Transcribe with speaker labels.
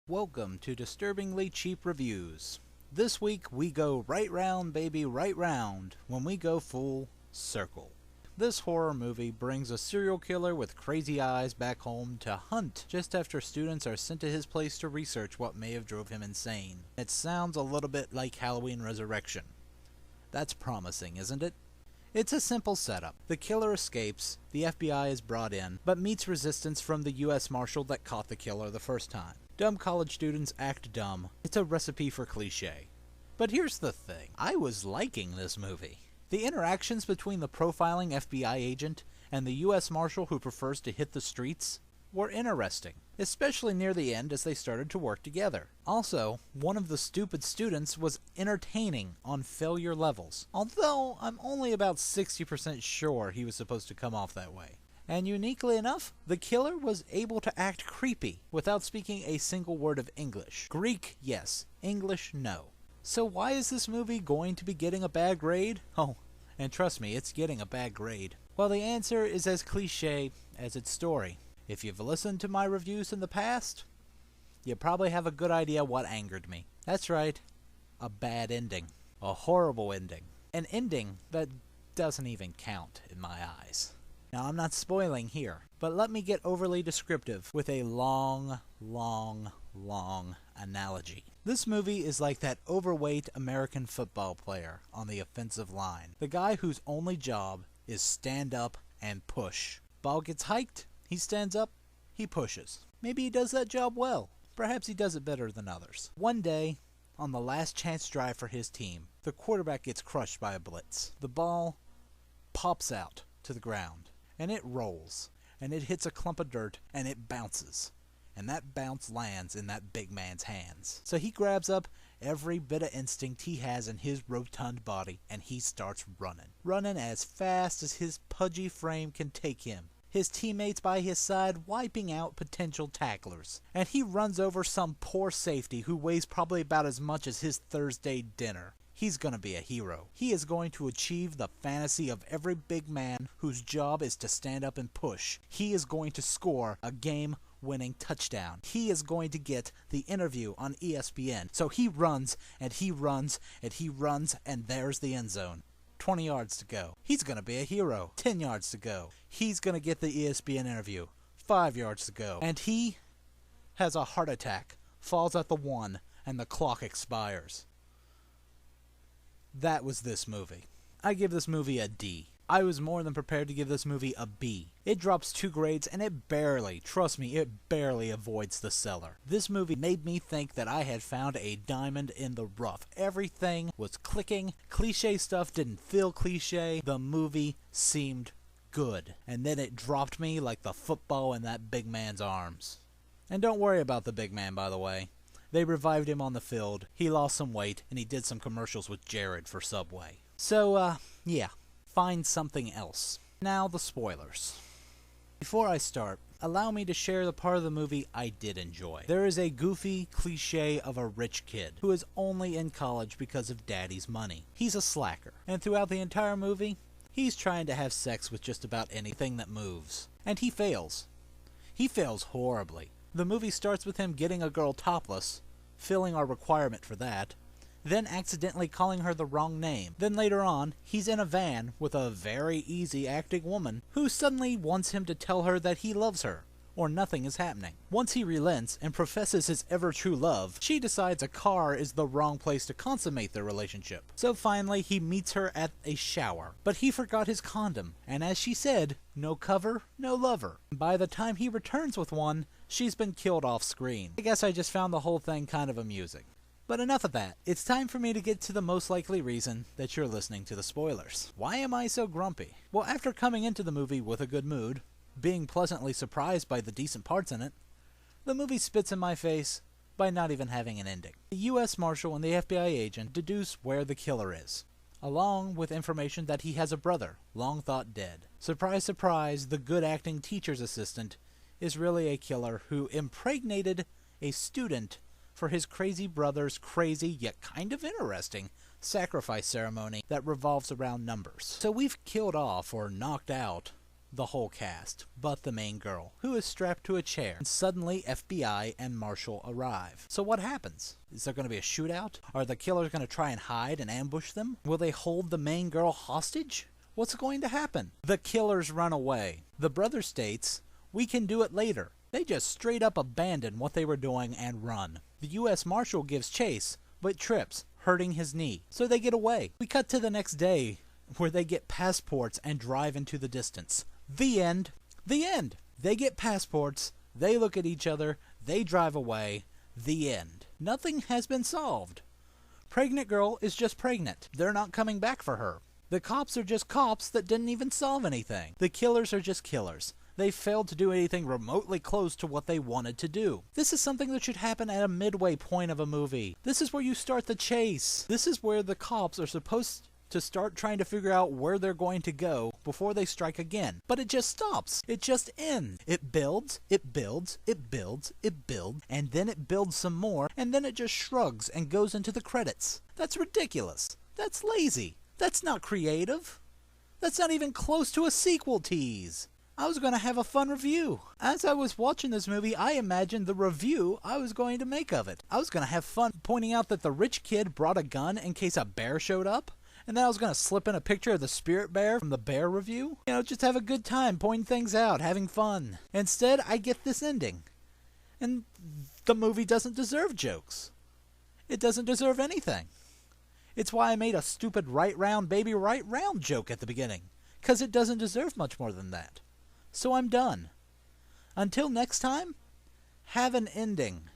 Speaker 1: Welcome to Disturbingly Cheap Reviews. This week we go right round, baby, right round, when we go full circle. This horror movie brings a serial killer with crazy eyes back home to hunt just after students are sent to his place to research what may have drove him insane. It sounds a little bit like Halloween Resurrection. That's promising, isn't it? It's a simple setup. The killer escapes, the FBI is brought in, but meets resistance from the U.S. Marshal that caught the killer the first time. Dumb college students act dumb. It's a recipe for cliché. But here's the thing. I was liking this movie. The interactions between the profiling FBI agent and the U.S. Marshal who prefers to hit the streets were interesting, especially near the end as they started to work together. Also, one of the stupid students was entertaining on failure levels, although I'm only about 60% sure he was supposed to come off that way. And uniquely enough, the killer was able to act creepy without speaking a single word of English. Greek, yes. English, no. So why is this movie going to be getting a bad grade? Oh, and trust me, it's getting a bad grade. Well, the answer is as cliché as its story. If you've listened to my reviews in the past, you probably have a good idea what angered me. That's right, a bad ending. A horrible ending. An ending that doesn't even count in my eyes. Now, I'm not spoiling here, but let me get overly descriptive with a long analogy. This movie is like that overweight American football player on the offensive line. The guy whose only job is stand up and push. Ball gets hiked, he stands up, he pushes. Maybe he does that job well. Perhaps he does it better than others. One day, on the last chance drive for his team, the quarterback gets crushed by a blitz. The ball pops out to the ground. And it rolls, and it hits a clump of dirt, and it bounces. And that bounce lands in that big man's hands. So he grabs up every bit of instinct he has in his rotund body, and he starts running. Running as fast as his pudgy frame can take him. His teammates by his side wiping out potential tacklers. And he runs over some poor safety who weighs probably about as much as his Thursday dinner. He's going to be a hero. He is going to achieve the fantasy of every big man whose job is to stand up and push. He is going to score a game-winning touchdown. He is going to get the interview on ESPN. So he runs, and he runs, and he runs, and there's the end zone. 20 yards to go. He's going to be a hero. 10 yards to go. He's going to get the ESPN interview. 5 yards to go. And he has a heart attack, falls at the 1, and the clock expires. That was this movie. I give this movie a D. I was more than prepared to give this movie a B. It drops 2 grades and it barely, trust me, it barely avoids the cellar. This movie made me think that I had found a diamond in the rough. Everything was clicking. Cliché stuff didn't feel cliché. The movie seemed good. And then it dropped me like the football in that big man's arms. And don't worry about the big man, by the way. They revived him on the field, he lost some weight, and he did some commercials with Jared for Subway. So, yeah, find something else. Now, the spoilers. Before I start, allow me to share the part of the movie I did enjoy. There is a goofy cliché of a rich kid who is only in college because of daddy's money. He's a slacker, and throughout the entire movie, he's trying to have sex with just about anything that moves. And he fails. He fails horribly. The movie starts with him getting a girl topless, filling our requirement for that, then accidentally calling her the wrong name. Then later on, he's in a van with a very easy acting woman who suddenly wants him to tell her that he loves her, or nothing is happening. Once he relents and professes his ever-true love, she decides a car is the wrong place to consummate their relationship. So finally, he meets her at a shower. But he forgot his condom, and as she said, no cover, no lover. By the time he returns with one, she's been killed off screen. I guess I just found the whole thing kind of amusing. But enough of that. It's time for me to get to the most likely reason that you're listening to the spoilers. Why am I so grumpy? Well, after coming into the movie with a good mood, being pleasantly surprised by the decent parts in it, the movie spits in my face by not even having an ending. The U.S. Marshal and the FBI agent deduce where the killer is, along with information that he has a brother, long thought dead. Surprise, surprise, the good acting teacher's assistant is really a killer who impregnated a student for his crazy brother's crazy yet kind of interesting sacrifice ceremony that revolves around numbers. So we've killed off or knocked out the whole cast, but the main girl, who is strapped to a chair. And suddenly, FBI and Marshall arrive. So what happens? Is there going to be a shootout? Are the killers going to try and hide and ambush them? Will they hold the main girl hostage? What's going to happen? The killers run away. The brother states, "We can do it later." They just straight up abandon what they were doing and run. The U.S. Marshal gives chase, but trips, hurting his knee. So they get away. We cut to the next day, where they get passports and drive into the distance. The end. The end. They get passports, they look at each other, they drive away. The end. Nothing has been solved. Pregnant girl is just pregnant. They're not coming back for her. The cops are just cops that didn't even solve anything. The killers are just killers. They failed to do anything remotely close to what they wanted to do. This is something that should happen at a midway point of a movie. This is where you start the chase. This is where the cops are supposed to start trying to figure out where they're going to go before they strike again. But it just stops. It just ends. It builds, it builds, it builds, it builds, and then it builds some more, and then it just shrugs and goes into the credits. That's ridiculous. That's lazy. That's not creative. That's not even close to a sequel tease. I was going to have a fun review. As I was watching this movie, I imagined the review I was going to make of it. I was going to have fun pointing out that the rich kid brought a gun in case a bear showed up. And then I was going to slip in a picture of the spirit bear from the bear review. You know, just have a good time pointing things out, having fun. Instead, I get this ending. And the movie doesn't deserve jokes. It doesn't deserve anything. It's why I made a stupid right round baby right round joke at the beginning. 'Cause it doesn't deserve much more than that. So I'm done. Until next time, have an ending.